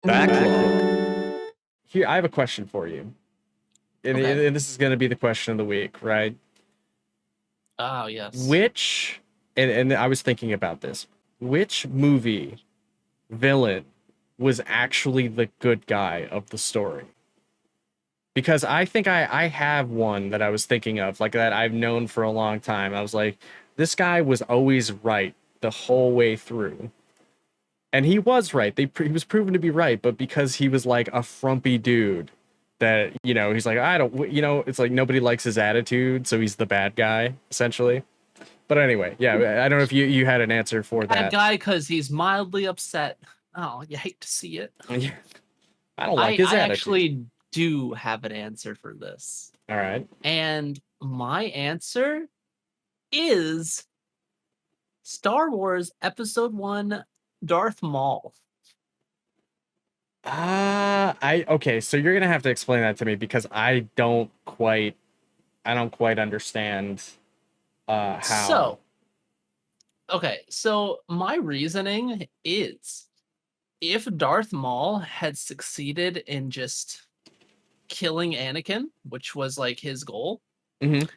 Backlog. Here, I have a question for you. Okay. And this is going to be the question of the week, right? Oh, yes. And I was thinking about this. Which movie villain was actually the good guy of the story? Because I think I have one that I was thinking of, like that I've known for a long time. I was like, this guy was always right the whole way through. And he was right. He was proven to be right, but because he was like a frumpy dude that, he's like, it's like nobody likes his attitude, so he's the bad guy, essentially. But anyway, yeah, I don't know if you had an answer for Bad that. guy because he's mildly upset. Oh, you hate to see it. Yeah. I don't like his I attitude. actually do have an answer for this. All right. And my answer is Star Wars Episode 1 Darth Maul. Okay, so you're gonna have to explain that to me because I don't quite understand how. So my reasoning is if Darth Maul had succeeded in just killing Anakin, which was like his goal, Mhm.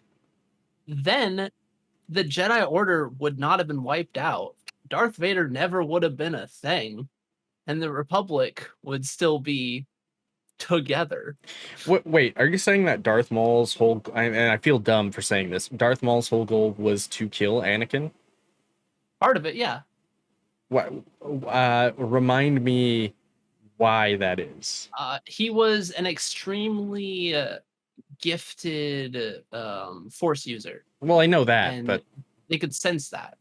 then the Jedi Order would not have been wiped out. Darth Vader never would have been a thing, and the Republic would still be together. Wait, are you saying that Darth Maul's whole, and I feel dumb for saying this, Darth Maul's whole goal was to kill Anakin? Part of it, yeah. What? Remind me why that is. He was an extremely gifted Force user. Well, I know that, and but they could sense that.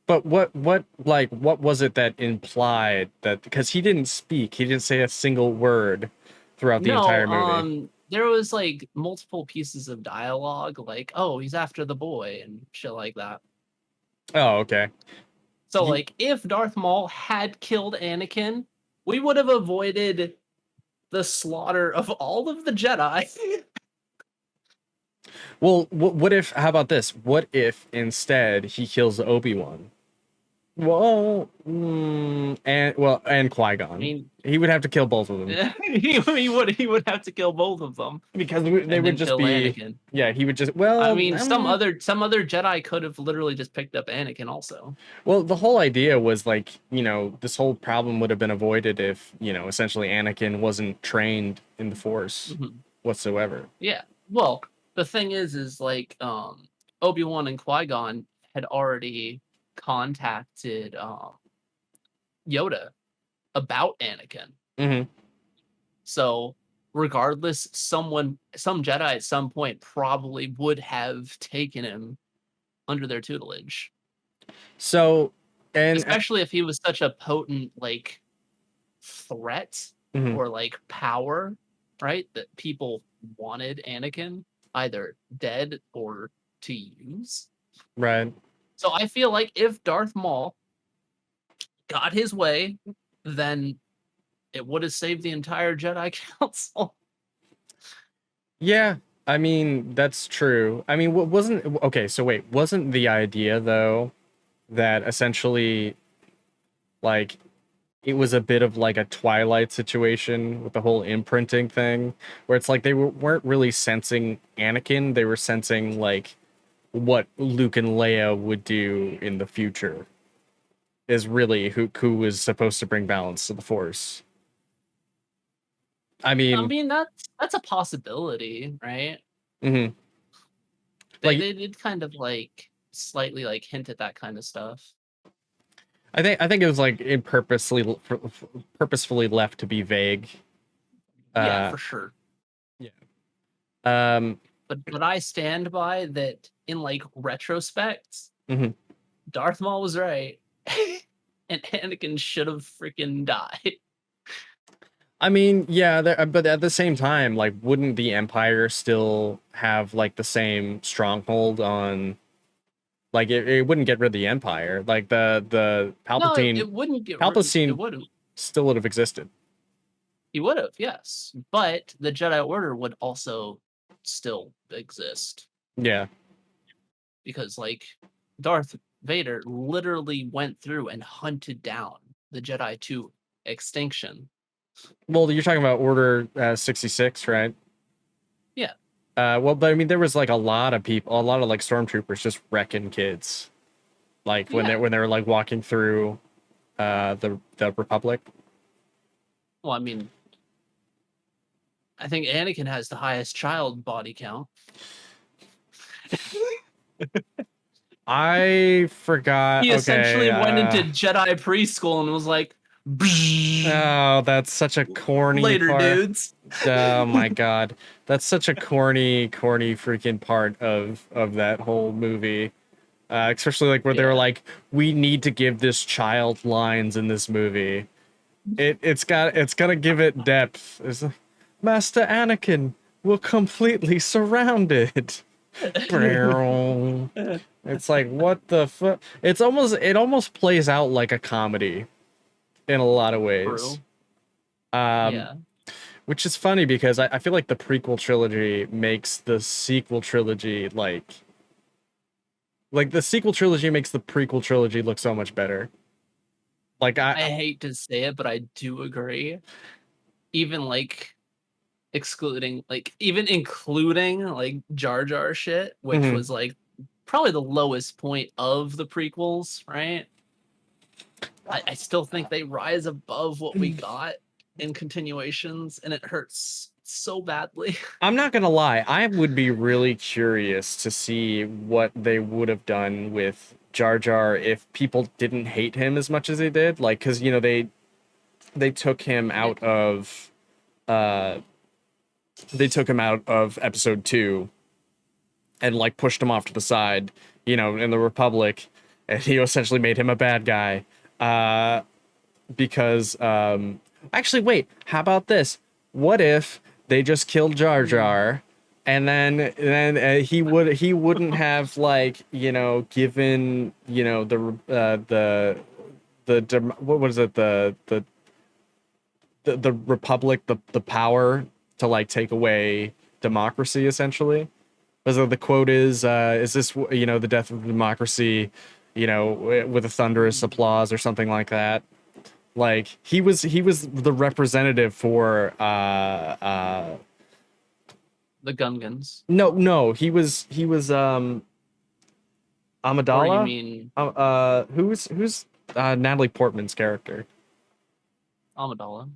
But what was it that implied that, because he didn't speak, he didn't say a single word throughout the entire movie. There was like multiple pieces of dialogue, like, oh, he's after the boy and shit like that. Oh, okay. So like if Darth Maul had killed Anakin, we would have avoided the slaughter of all of the Jedi. Well, what if, how about this? What if instead he kills Obi-Wan? Well, and Qui-Gon. I mean, he would have to kill both of them. he would have to kill both of them because they would just be Anakin. Yeah, he would just, well, I mean, some other Jedi could have literally just picked up Anakin also. Well, the whole idea was like, this whole problem would have been avoided if, essentially Anakin wasn't trained in the Force whatsoever. Yeah. Well, the thing is like Obi-Wan and Qui-Gon had already contacted Yoda about Anakin. Mm-hmm. So regardless, some Jedi at some point probably would have taken him under their tutelage. So, and especially if he was such a potent like threat or like power, right? That people wanted Anakin either dead or to use. Right. So I feel like if Darth Maul got his way, then it would have saved the entire Jedi Council. Yeah, I mean, that's true. I mean, wasn't the idea though that essentially like it was a bit of like a Twilight situation with the whole imprinting thing, where it's like they weren't really sensing Anakin, they were sensing like what Luke and Leia would do in the future is really who was supposed to bring balance to the Force. I mean that's a possibility, right? Mm-hmm. They did kind of like slightly like hint at that kind of stuff. I think it was like it purposefully left to be vague. Yeah, for sure. Yeah. But I stand by that in like retrospect. Darth Maul was right, and Anakin should have freaking died. I mean, yeah, but at the same time, like, wouldn't the Empire still have like the same stronghold on? Like, it wouldn't get rid of the Empire. Like the Palpatine, no, it wouldn't get Palpatine. It wouldn't. Still would have existed. He would have, yes, but the Jedi Order would also still exist. Yeah, because like Darth Vader literally went through and hunted down the Jedi to extinction. Well, you're talking about Order 66, right? Yeah. Well, but I mean, there was like a lot of people, a lot of like stormtroopers just wrecking kids, like when they were like walking through the Republic. Well, I mean, I think Anakin has the highest child body count. I forgot. He essentially went into Jedi preschool and was like, oh, that's such a corny later, part. dudes. Oh my god, that's such a corny freaking part of that whole movie. Especially like where they were like, we need to give this child lines in this movie. It's gotta give it depth. It's like, Master Anakin, we're completely surrounded. It's like, what the fuck? It almost plays out like a comedy in a lot of ways. Yeah. Which is funny because I feel like the prequel trilogy makes the sequel trilogy like the sequel trilogy makes the prequel trilogy look so much better. Like I hate to say it, but I do agree. Even like including like Jar Jar shit, which was like probably the lowest point of the prequels, right? I still think they rise above what we got in continuations, and it hurts so badly. I'm not gonna lie, I would be really curious to see what they would have done with Jar Jar if people didn't hate him as much as they did. Like, because you know they took him out of episode 2 and like pushed him off to the side, you know, in the Republic, and he essentially made him a bad guy. Because actually, wait, how about this? What if they just killed Jar Jar, and then he wouldn't have, like, you know, given, you know, the what was it, the Republic the power to like take away democracy, essentially. As the quote is this, you know, the death of democracy, you know, with a thunderous applause or something like that. Like he was the representative for the Gungans. No, he was Amidala. Or you mean who's Natalie Portman's character? Amidala,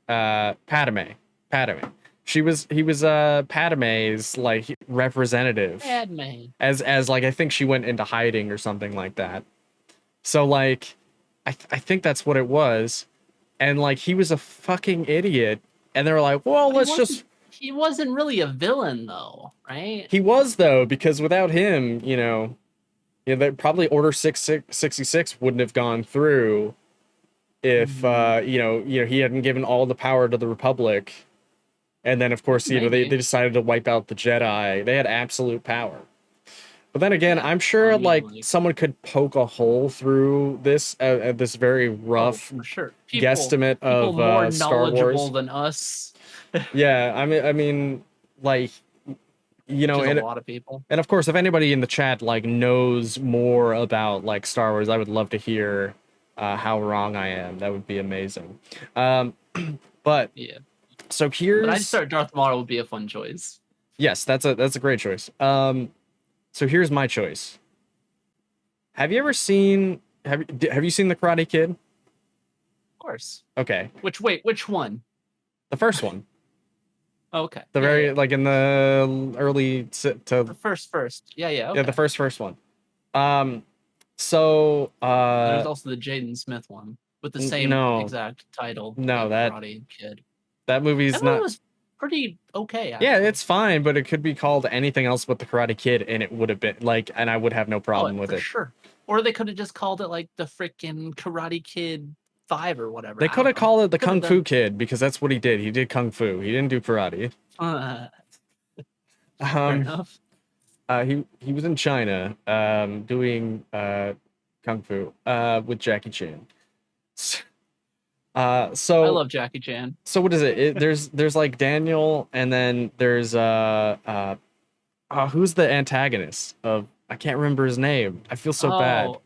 yeah. Padme. He was Padme's like representative. Padme. As like I think she went into hiding or something like that. So like I think that's what it was. And like he was a fucking idiot. And they were like, well, he wasn't really a villain though, right? He was though, because without him, you know, that probably Order 66 wouldn't have gone through if you know, he hadn't given all the power to the Republic. And then, of course, you know, they decided to wipe out the Jedi. They had absolute power. But then again, I'm sure, like, someone could poke a hole through this very rough guesstimate of more Star Wars. knowledgeable than us. Yeah, I mean, like, you know, and a lot of people. And of course, if anybody in the chat like knows more about like Star Wars, I would love to hear how wrong I am. That would be amazing. But yeah. So here's. But I'd start Darth Maul would be a fun choice. Yes, that's a great choice. So here's my choice. Have you ever seen? Have you seen The Karate Kid? Of course. Okay. Which one? The first one. Okay. The like in the early to the first. Yeah. Okay. Yeah, the first one. So there's also the Jaden Smith one with the same exact title. No, that Karate Kid. That movie's that not. Was pretty okay. Actually. Yeah, it's fine, but it could be called anything else but The Karate Kid, and it would have been like, and I would have no problem with it. Sure. Or they could have just called it like the freaking Karate Kid 5 or whatever. They could have called it the Kung Fu Kid because that's what he did. He did Kung Fu. He didn't do karate. Fair enough. He was in China doing Kung Fu with Jackie Chan. So I love Jackie Chan. So what is it? There's like Daniel, and then there's who's the antagonist of? I can't remember his name. I feel so bad.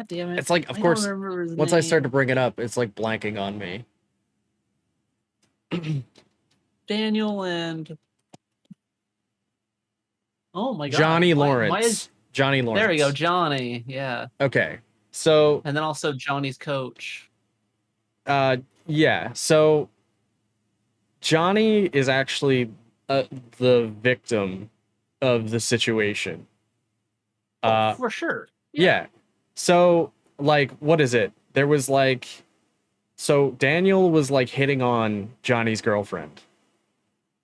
God damn it. It's like, of I course, don't remember his once I start to name. bring it up, it's like blanking on me. Daniel and oh my god, Johnny why Lawrence. is Johnny Lawrence. there we go, Johnny. Yeah. Okay. So And then also Johnny's coach. yeah. So Johnny is actually the victim of the situation. For sure. Yeah. So like, what is it? There was like, so Daniel was like hitting on Johnny's girlfriend,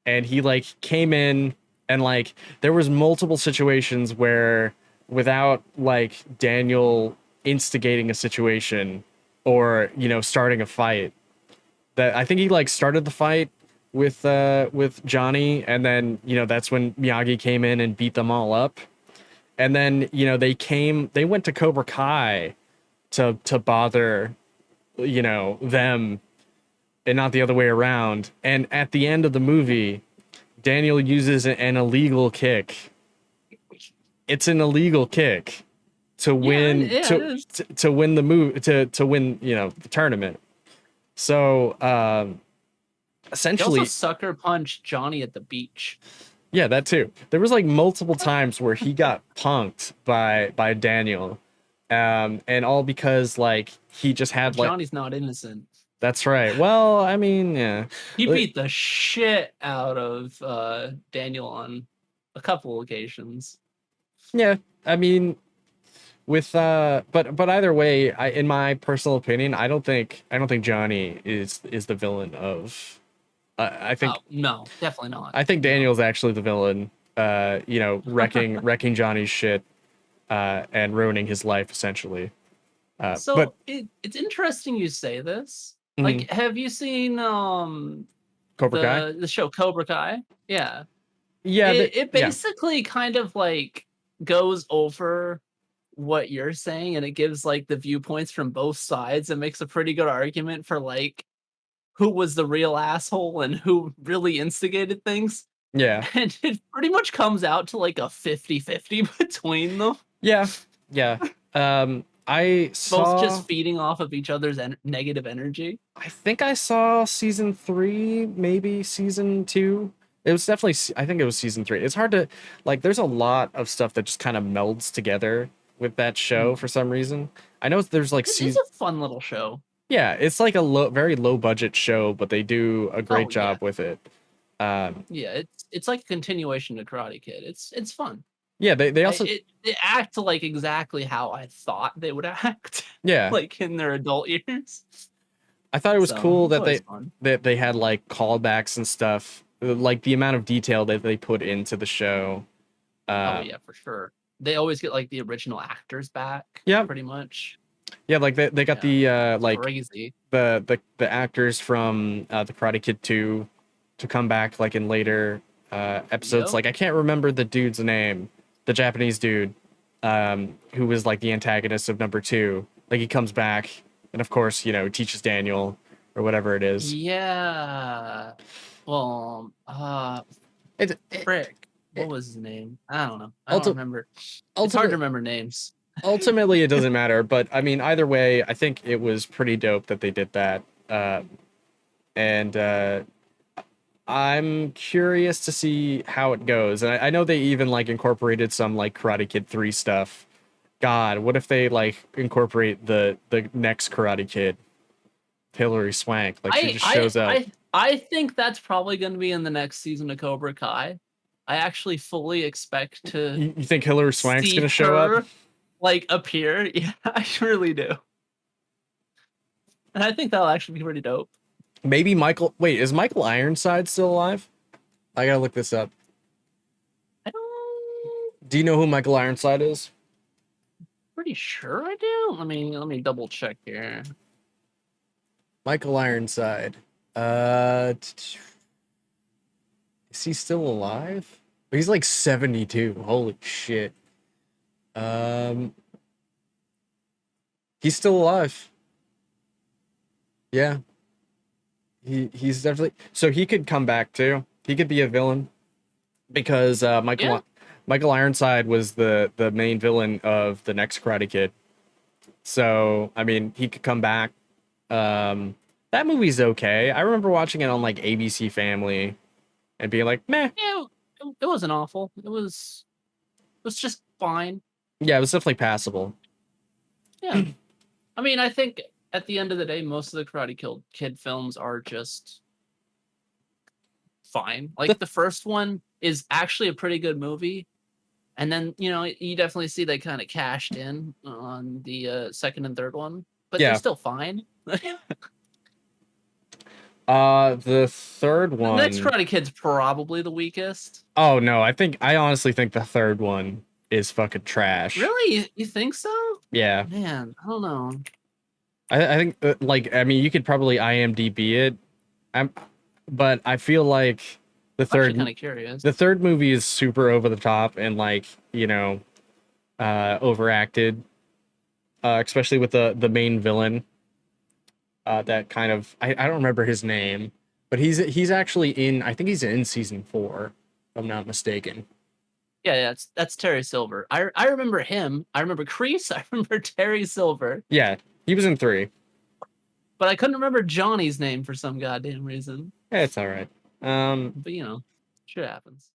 and he like came in, and like there was multiple situations where without like Daniel instigating a situation or, you know, starting a fight, that I think he like started the fight with Johnny, and then, you know, that's when Miyagi came in and beat them all up. And then, you know, they went to Cobra Kai to bother, you know, them, and not the other way around. And at the end of the movie, Daniel uses an illegal kick. It's an illegal kick to win to win the move to win, you know, the tournament. So essentially, he also sucker punched Johnny at the beach. Yeah, that too. There was like multiple times where he got punked by Daniel, and all because like he just had like Johnny's not innocent. That's right. Well, I mean, yeah, he beat the shit out of Daniel on a couple occasions. Yeah, I mean, with but either way, in my personal opinion, I don't think Johnny is the villain of. I think no, definitely not. I think Daniel's actually the villain. You know, wrecking Johnny's shit, and ruining his life essentially. But it's interesting you say this. Mm-hmm. Like, have you seen Cobra Kai? The show Cobra Kai? Yeah. Yeah. It basically kind of like goes over what you're saying, and it gives like the viewpoints from both sides. It makes a pretty good argument for like who was the real asshole and who really instigated things. Yeah. And it pretty much comes out to like a 50-50 between them. Yeah. Yeah. I saw both just feeding off of each other's negative energy. I think I saw season 3, maybe season 2. It was definitely, I think it was season 3. It's hard to, like, there's a lot of stuff that just kind of melds together with that show for some reason. I know there's like it's a fun little show. Yeah, it's like a very low budget show, but they do a great job with it. Yeah, it's like a continuation to Karate Kid. It's fun. Yeah, they also they act like exactly how I thought they would act. Yeah, like in their adult years. I thought it was cool that they had like callbacks and stuff, like the amount of detail that they put into the show. Oh yeah, for sure. They always get like the original actors back. Yeah, pretty much. Yeah, like they got the like crazy. the actors from the Karate Kid 2 to come back like in later episodes. Yep. Like I can't remember the dude's name, the Japanese dude, who was like the antagonist of number 2. Like he comes back and of course, you know, teaches Daniel or whatever it is. Yeah. Well, frick. What was his name? I don't know. I don't remember. It's hard to remember names. Ultimately, it doesn't matter, but I mean, either way, I think it was pretty dope that they did that. And I'm curious to see how it goes. And I know they even like incorporated some like Karate Kid 3 stuff. God, what if they like incorporate the next Karate Kid, Hilary Swank? Like she just shows up. I think that's probably going to be in the next season of Cobra Kai. I actually fully expect to. You think Hilary Swank's going to show up? Like appear? Yeah, I really do. And I think that'll actually be pretty dope. Maybe Michael. Wait, is Michael Ironside still alive? I gotta look this up. I don't. Do you know who Michael Ironside is? Pretty sure I do. Let me double check here. Michael Ironside. Is he still alive? He's like 72. Holy shit. He's still alive. Yeah. He's definitely, so he could come back too. He could be a villain because Michael Ironside was the main villain of the next Karate Kid. So I mean, he could come back. That movie's okay. I remember watching it on like ABC Family and being like, meh. Yeah, it wasn't awful. It was just fine. Yeah, it was definitely passable. Yeah. I mean, I think at the end of the day, most of the Karate Kid films are just fine. Like the first one is actually a pretty good movie. And then, you definitely see they kind of cashed in on the second and third one, but they're still fine. The third one. The next Karate Kid's probably the weakest. Oh no, I honestly think the third one is fucking trash. Really? You think so? Yeah. Man, I don't know. I think you could probably IMDb it. But I feel like the third kind of curious. The third movie is super over the top and overacted, especially with the main villain. That kind of I don't remember his name, but he's actually I think he's in season 4, if I'm not mistaken. Yeah, that's Terry Silver. I remember him. I remember Kreese. I remember Terry Silver. Yeah, he was in 3. But I couldn't remember Johnny's name for some goddamn reason. Yeah, it's all right. But shit happens.